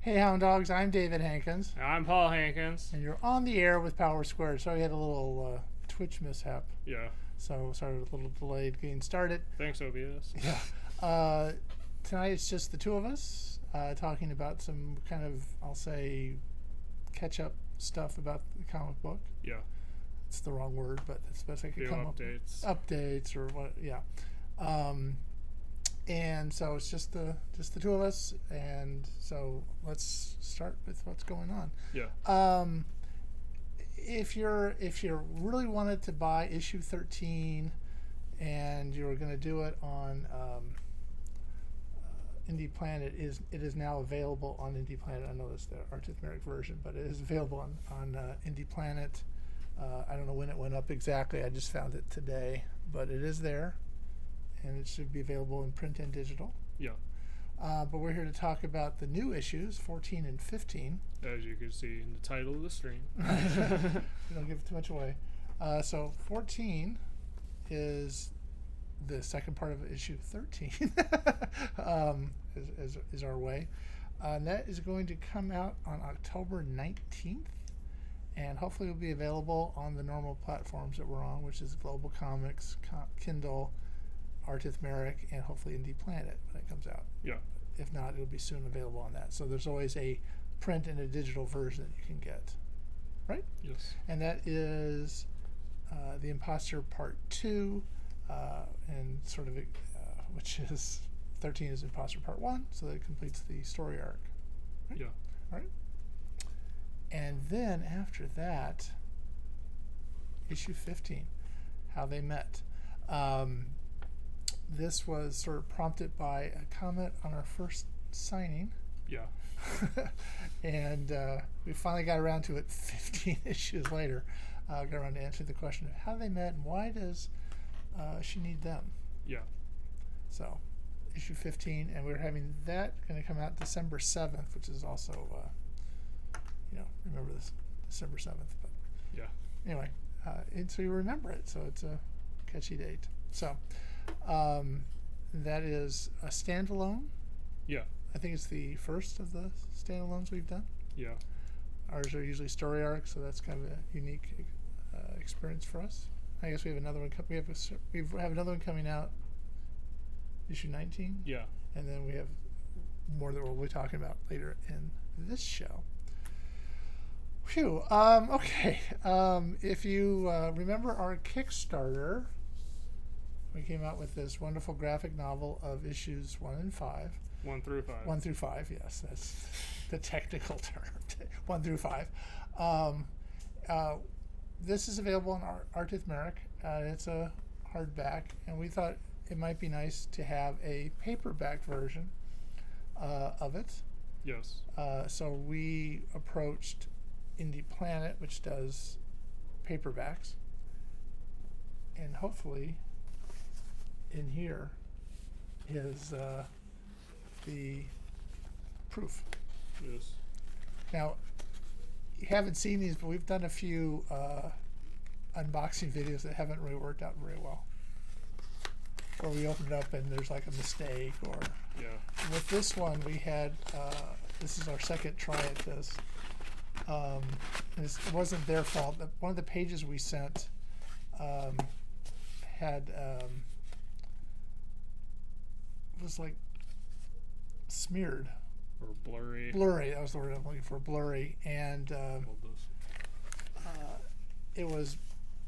Hey, Hound Dogs, I'm David Hankins. I'm Paul Hankins. And you're on the air with Power Squared. Sorry, we had a little Twitch mishap. Yeah. So, sorry, a little delayed getting started. Thanks, OBS. Yeah. Tonight it's just the two of us talking about some kind of, I'll say, catch-up stuff about the comic book. Yeah. It's the wrong word, but that's the best I could come updates. up with. Updates or what, yeah. And so it's just the two of us, and so let's start with what's going on. Yeah. If you're really wanted to buy issue 13, and you're going to do it on Indie Planet, it is now available on Indie Planet. I know that's the arithmetic version, but it is available on Indie Planet. I don't know when it went up exactly. I just found it today, but it is there. And it should be available in print and digital. Yeah. But we're here to talk about the new issues, 14 and 15. As you can see in the title of the stream. We don't give too much away. So 14 is the second part of issue 13, is our way. And that is going to come out on October 19th. And hopefully will be available on the normal platforms that we're on, which is Global Comics, Kindle, Arithmetic, and hopefully Indie Planet when it comes out. Yeah. If not, it'll be soon available on that. So there's always a print and a digital version that you can get, right? Yes. And that is The Imposter Part 2, and sort of, which is 13 is Imposter Part 1, so that it completes the story arc. Right? Yeah. All right. And then after that, issue 15, How They Met. This was sort of prompted by a comment on our first signing. Yeah. And we finally got around to it 15 issues later. Got around to answering the question of how they met and why does she need them. Yeah. So, issue 15, and we're having that going to come out December 7th, which is also, remember this, December 7th. But yeah. Anyway, so you remember it, so it's a catchy date. So, that is a standalone. Yeah. I think it's the first of the standalones we've done. Yeah. Ours are usually story arcs, so that's kind of a unique experience for us. I guess we have another one. We have another one coming out, issue 19. Yeah. And then we have more that we'll be talking about later in this show. Phew. Okay. If you remember our Kickstarter, we came out with this wonderful graphic novel of issues 1 and 5. 1 through 5. 1 through 5, yes. That's the technical term. 1 through 5. This is available on Arithmetic. It's a hardback, and we thought it might be nice to have a paperback version of it. Yes. So we approached Indie Planet, which does paperbacks, and hopefully in here is the proof. Yes. Now, you haven't seen these, but we've done a few unboxing videos that haven't really worked out very well. Or we open it up and there's like a mistake, or Yeah. with this one we had this is our second try at this. It wasn't their fault. One of the pages we sent had was like smeared. Or blurry. Blurry, that was the word I'm looking for, blurry. And it was,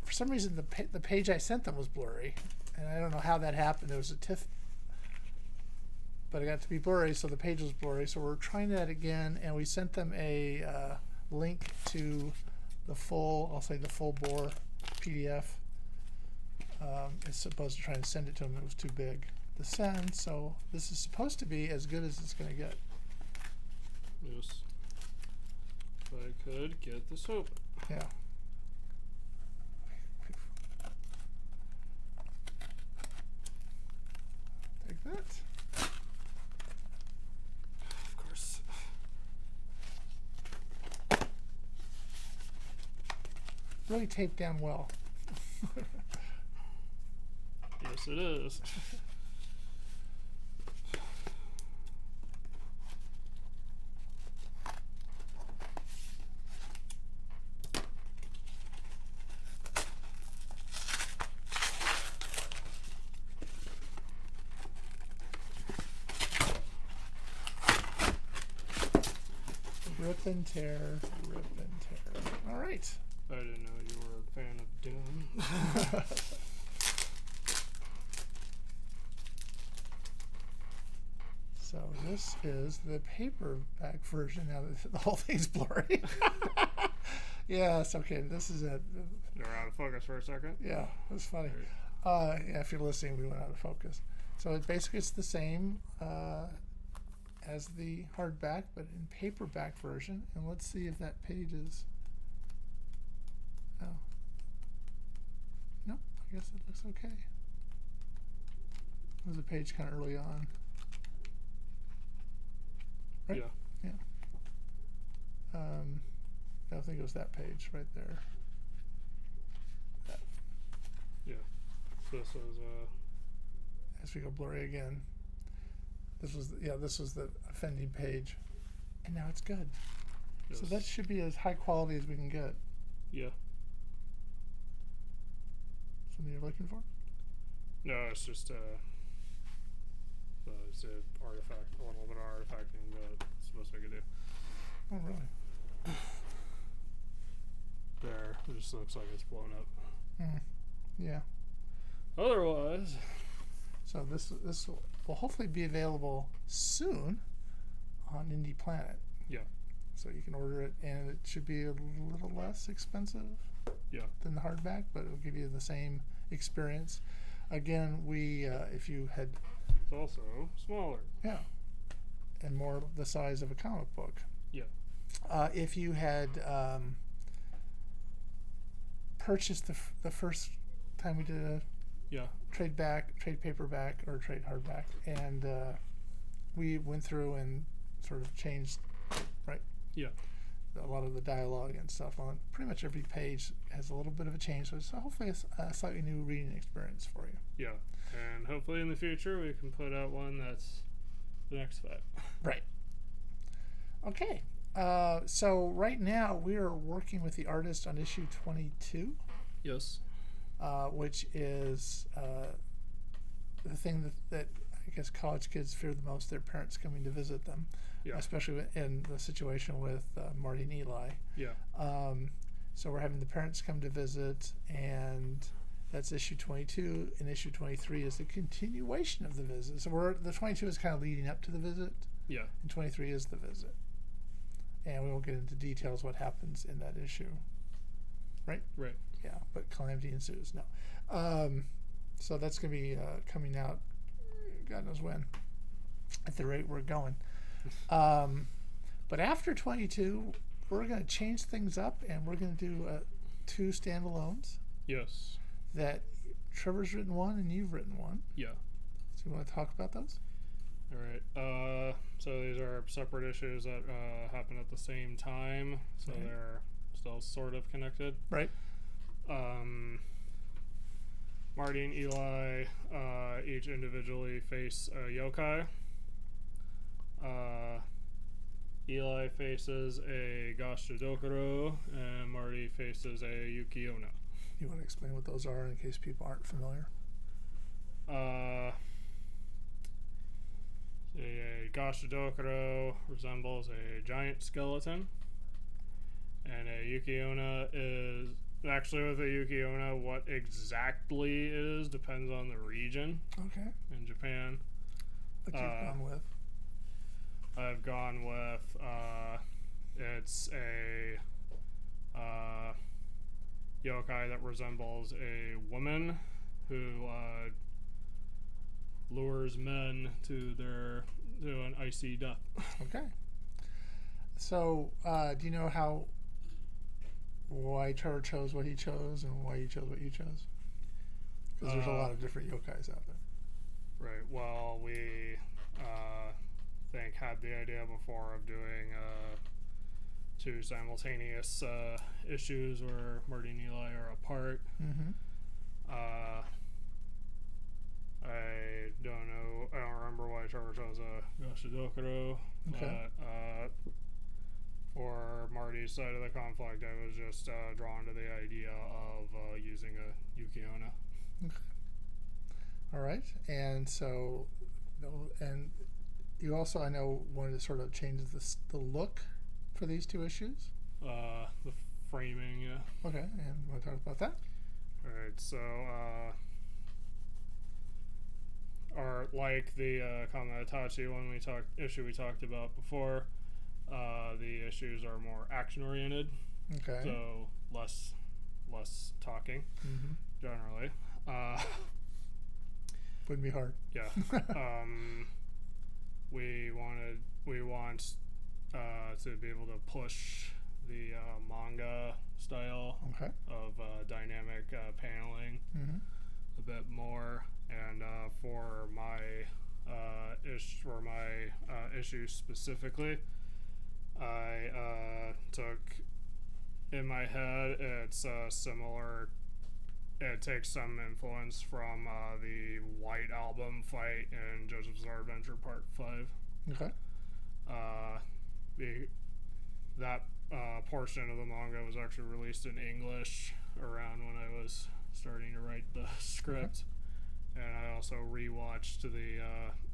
for some reason, the page I sent them was blurry. And I don't know how that happened. There was a TIFF, but it got to be blurry, so the page was blurry. So we're trying that again, and we sent them a link to the full, I'll say the full bore PDF. It's supposed to try and send it to them. It was too big to send, so this is supposed to be as good as it's going to get. Yes. If I could get this open. Yeah. Take that. Of course. Really taped down well. Yes, it is. Rip and tear, rip and tear. All right. I didn't know you were a fan of Doom. So this is the paperback version. Now the whole thing's blurry. Yes, okay, this is it. You're out of focus for a second. Yeah, that's funny. Right. Yeah, if you're listening, we went out of focus. So it's the same as the hardback, but in paperback version. And let's see if that page is. Oh. Nope, I guess it looks okay. There's a page kind of early on. Right? Yeah. I think it was that page right there. That. Yeah. This was As we go blurry again. This was the offending page, and now it's good. yes. So that should be as high quality as we can get. Yeah. Something you're looking for? No, it's just it's an artifact, a little bit of artifacting that it's supposed to do. Oh, really? There, it just looks like it's blown up. Yeah. Otherwise, So this will hopefully be available soon on Indie Planet. yeah, So you can order it, and it should be a little less expensive yeah, than the hardback, but it'll give you the same experience. Again, if you had, it's also smaller. yeah, and more the size of a comic book. Yeah, If you had purchased the first time we did a yeah, trade paperback, or trade hardback, and we went through and sort of changed, right? yeah, A lot of the dialogue and stuff on pretty much every page has a little bit of a change, so it's hopefully a slightly new reading experience for you. yeah. And hopefully in the future we can put out one that's the next five. Right. Okay. So right now we are working with the artist on issue 22, Yes. which is the thing that I guess college kids fear the most: their parents coming to visit them, Yeah. especially in the situation with Marty and Eli. Yeah. So we're having the parents come to visit, and that's issue 22, and issue 23 is the continuation of the visit. So the 22 is kind of leading up to the visit, Yeah. and 23 is the visit. And we won't get into details what happens in that issue. Right? Right. Yeah, but calamity ensues. No. So that's going to be coming out, God knows when, at the rate we're going. But after 22, we're going to change things up, and we're going to do 2 standalones Yes. that Trevor's written one and you've written one. Yeah. So you want to talk about those? All right. So these are separate issues that happen at the same time, so Right. they're still sort of connected. Right. Marty and Eli each individually face a yokai. Eli faces a Gashidokuro, and Marty faces a Yukiona. You want to explain what those are in case people aren't familiar? A Gashidokuro resembles a giant skeleton, and a Yukiona is actually, with a Yukiona, what exactly it is depends on the region Okay. in Japan. What you've gone with? I've gone with it's a yokai that resembles a woman who lures men to an icy death. Okay. So, do you know why Trevor chose what he chose and why you chose what you chose? Because there's a lot of different yokais out there. Right. Well, we had the idea before of doing 2 simultaneous issues where Marty and Eli are apart. Mm-hmm. I don't know. I don't remember why Trevor chose a Yoshidokuro. Okay. But for Marty's side of the conflict, I was just drawn to the idea of using a Yukiona. Okay. All right. And so, and you also, I know, wanted to sort of change the look for these two issues? The framing, yeah. Okay, and we'll talk about that. All right, so or like the Kamatachi one we talked about before, the issues are more action oriented, Okay. so less talking Mm-hmm. generally. Wouldn't be hard. Yeah. We want to be able to push the manga style Okay. of dynamic paneling Mm-hmm. a bit more, and for my issue specifically, I took in my head it's similar. It takes some influence from the White Album fight in JoJo's Bizarre Adventure Part 5. Okay. That portion of the manga was actually released in English around when I was starting to write the script. And I also rewatched the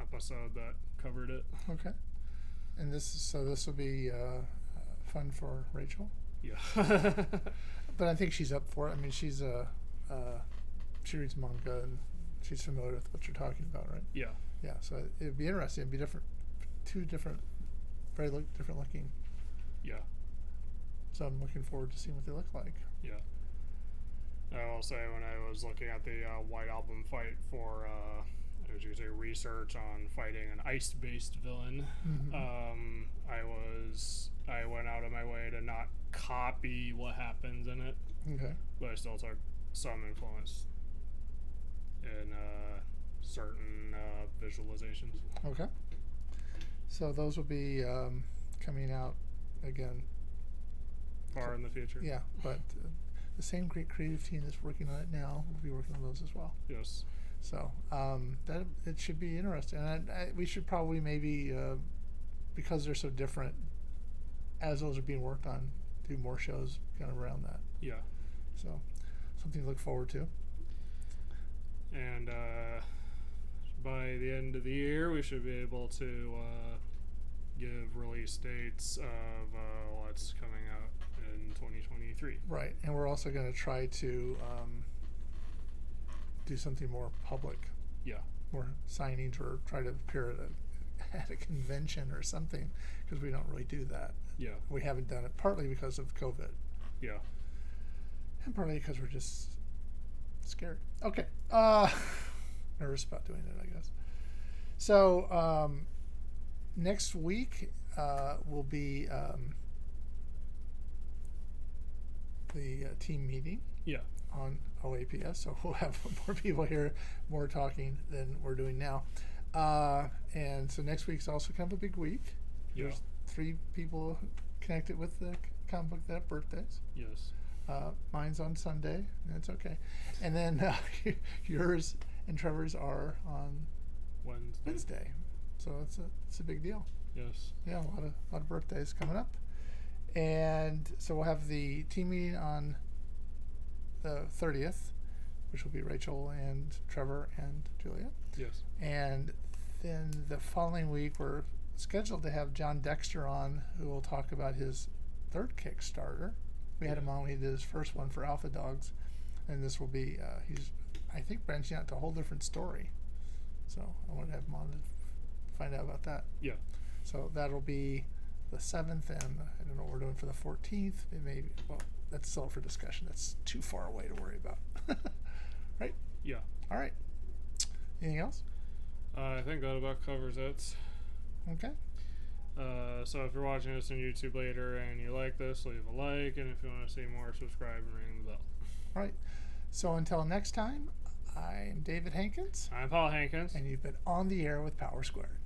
episode that covered it. Okay. And this will be fun for Rachel. Yeah. But I think she's up for it. I mean, she reads manga and she's familiar with what you're talking about, right? Yeah. Yeah. So it'd be interesting. It'd be different, two different, different looking. Yeah. So I'm looking forward to seeing what they look like. Yeah. I will say when I was looking at the White Album fight for, as you could say, research on fighting an ice-based villain, Mm-hmm. I went out of my way to not copy what happens in it, Okay. but I still took some influence in certain visualizations. Okay. So those will be coming out again. Far in the future. Yeah, but the same great creative team that's working on it now will be working on those as well. Yes. So that it should be interesting, and we should probably maybe because they're so different, as those are being worked on, do more shows kind of around that. Yeah. So something to look forward to. And by the end of the year, we should be able to give release dates of what's coming out in 2023. Right, and we're also going to try to do something more public. Yeah. More signings, or try to appear at a convention or something, because we don't really do that. Yeah. We haven't done it partly because of COVID. Yeah. And partly because we're just scared. Okay. Nervous about doing it, I guess. So next week will be the team meeting. Yeah. On OAPS, so we'll have more people here, more talking than we're doing now. And so next week's also kind of a big week. Yeah. There's 3 people connected with the comic book that have birthdays. Yes. Mine's on Sunday. That's okay. And then yours and Trevor's are on Wednesday. So it's a big deal. Yes. Yeah, a lot of birthdays coming up. And so we'll have the team meeting on the 30th, which will be Rachel and Trevor and Julia. Yes. And then the following week, we're scheduled to have John Dexter on, who will talk about his 3rd Kickstarter. We had him on when he did his first one for Alpha Dogs, and this will be he's, I think, branching out to a whole different story. So I want to have him on to find out about that. Yeah. So that'll be the 7th, and I don't know what we're doing for the 14th. It may be, well, that's still for discussion. That's too far away to worry about. Right? Yeah. All right. Anything else? I think that about covers it. Okay. So if you're watching this on YouTube later and you like this, leave a like, and if you want to see more, subscribe and ring the bell. All right. So until next time, I'm David Hankins. I'm Paul Hankins. And you've been on the air with Power Squared.